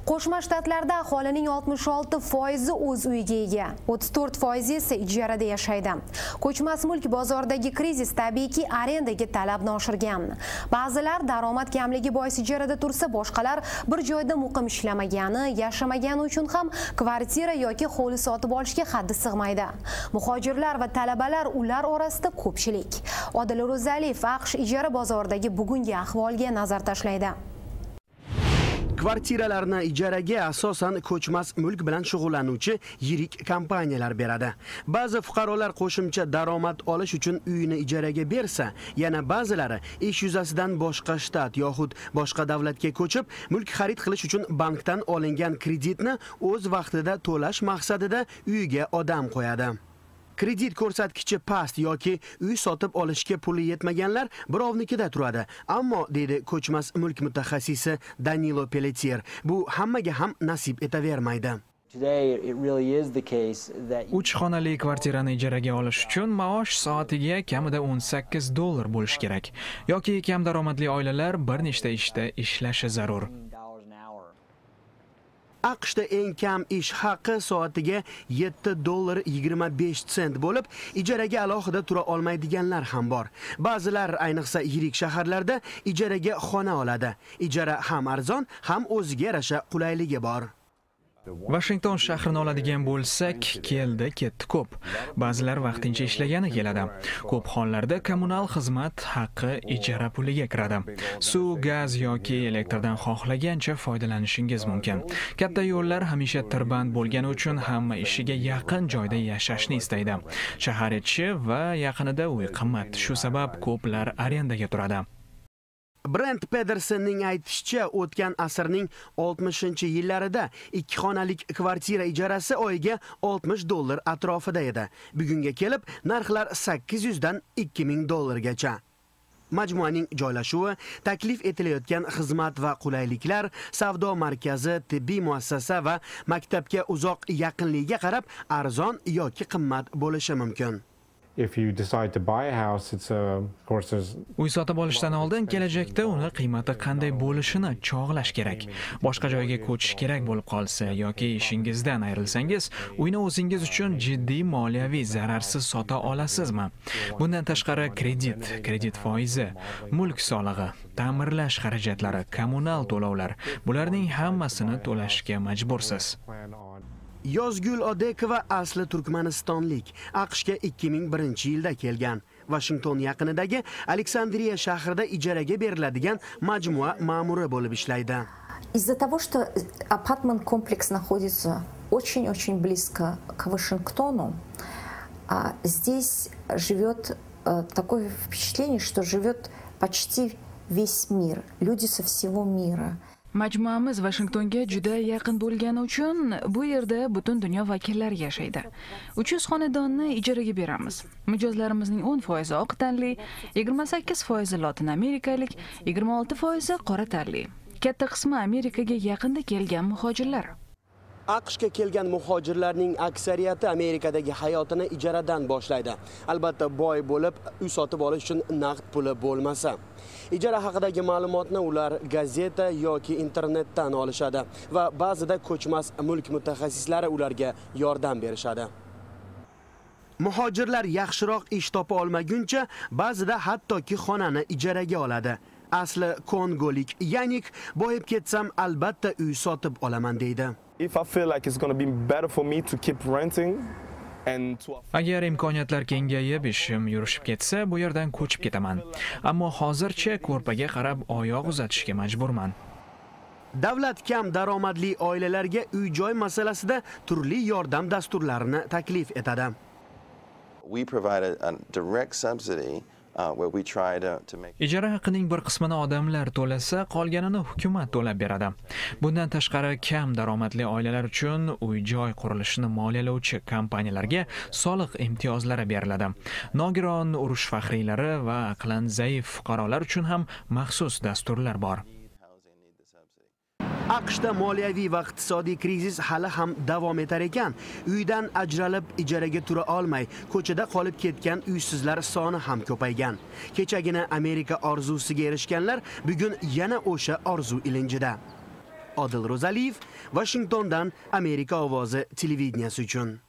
Qo'shma Shtatlarda aholining 66% o'z uyiga ega, 34% esa ijarada yashaydi. Ko'chmas mulk bozoridagi krizis tabiiyki arendaga talabni oshirgan. Ba'zilar daromad kamligi bois ijarada tursa, boshqalar bir joyda muqim ishlamagani, yashamagani uchun ham kvartira yoki hovli sotib olishga haddi sig'maydi. Muhojirlar va talabalar ular orasida ko'pchilik. Odil Ro'zaliyev AQSh ijara bozoridagi bugungi ahvolga nazar tashlaydi. Kvartiralarni ijaraga asosan ko'chmas mulk bilan shug'ullanuvchi yirik kompaniyalar beradi. Ba'zi fuqarolar qo'shimcha daromad olish uchun uyini ijaraga bersa, yana ba'zilari ish yuzasidan boshqa shtat yoxud boshqa davlatga ko'chib, mulk xarid qilish uchun bankdan olingan kreditni o'z vaqtida to'lash maqsadida uyiga odam qo'yadi. Kredit ko'rsatkichi past yoki uy sotib olishga puli yetmaganlar birovnikida turadi. Ammo deydi ko'chmas mulk mutaxassisi Danilo Pelletier, bu hammaga ham nasib etavermaydi. 3 xonali kvartirani ijaraga olish uchun maosh soatiga kamida $18 bo'lishi kerak. Yoki kam daromadli oilalar bir nechta ishda ishlashi zarur. AQShda eng kam ish haqi soatiga $7.25 bo'lib, ijaraga alohida tura olmaydiganlar ham bor. Ba'zilar, ayniqsa yirik shaharlarda ijaraga xona oladi. Ijara ham arzon, ham o'ziga yarasha qulayligi bor. Washington shahrini oladigan bo'lsak, keldi, ketdi ko'p. Ba'zilar vaqtincha ishlagani keladi. Ko'p hollarda kommunal xizmat haqqi ijara puliga kiradi. Suv, gaz yoki elektrdan xohlagancha foydalanishingiz mumkin. Katta yo'llar hamisha tirband bo'lgani uchun hamma ishiga yaqin joyda yashashni istaydi. Shahar ichi va yaqinida uy qimmat. Shu sabab ko'plar arendaga turadi. Brent Pedersenning aytishicha, o'tgan asrning 60-yillarida 2 xonalik kvartira ijarasi oyiga $60 atrofida edi. Bugunga kelib, narxlar $800 dan $2000gacha. Majmuaning joylashuvi, taklif etilayotgan xizmat va qulayliklar, savdo markazi, tibbiy muassasa va maktabga uzoq yaqinligiga qarab arzon yoki qimmat bo'lishi mumkin. Uy sotib olishdan oldin kelajakda uni qiymati qanday bo'lishini chog'lash kerak. Boshqa joyga ko'chish kerak bo'lib qolsa yoki ishingizdan ayrilsangiz, uyni o'zingiz uchun jiddiy moliyaviy zararsiz sota olasizmi? Bundan tashqari kredit foizi, mulk solig'i, ta'mirlash xarajatlari, kommunal to'lovlar, bularning hammasini to'lashga majbursiz. Yozgul Odekova asli turkmanistonlik, AQShga 2001-yilda kelgan. Washington yaqinidagi Aleksandriya shahrida ijaraga beriladigan majmua ma'muri bo'lib ishlaydi. Из-за того, что апартмент-комплекс находится очень-очень близко к Вашингтону, здесь живет такое впечатление, что живет почти весь мир, люди со всего мира. Majmuamiz Washingtonga juda yaqin bo'lgani uchun bu yerda butun dunyo vakillari yashaydi. 300 xonadonni ijaraga beramiz. Mijozlarimizning 10% oq tanli, 28% Lotin amerikalik, 26% qora tanli. Katta qismi Amerikaga yaqinda kelgan muhojirlar. AQShga kelgan muhojirlarning aksariyati Amerikadagi hayotini ijaradan boshlaydi. Albatta boy bo'lib, uy sotib olish uchun naqd puli bo'lmasa. Ijara haqidagi ma'lumotni ular gazeta yoki internetdan olishadi va ba'zida ko'chmas mulk mutaxassislari ularga yordam berishadi. Muhojirlar yaxshiroq ish topa olmaguncha ba'zida hattoki xonani ijaraga oladi. Asli kongolik Yanik, boyib ketsam albatta uy sotib olaman deydi. Agar imkoniyatlar kengayib ishim yurishib ketsa, bu yerdan ko'chib ketaman. Ammo hozircha ko'rpaga qarab oyoq uzatishga majburman. Davlat kam daromadli oilalarga uy-joy masalasida turli yordam dasturlarini taklif etadi. Ijara haqining bir qismini odamlar to'lasa, qolganini hukumat to'lab beradi. Bundan tashqari kam daromadli oilalar uchun uy-joy qurilishini moliyalovchi kompaniyalarga soliq imtiyozlari beriladi. Nogiron urush faxriylari va aqlan zaif fuqarolar uchun ham maxsus dasturlar bor. AQShda moliyaviy va iqtisodiy krizis hali ham davom etar ekan. Uydan ajralib ijaraga tura olmay, ko'chada qolib ketgan uysizlar soni ham ko'paygan. Kechagina Amerika orzusiga erishganlar bugun yana o'sha orzu ilinjida. Odil Ro'zaliyev, Washingtondan Amerika ovozi televideniyasi uchun.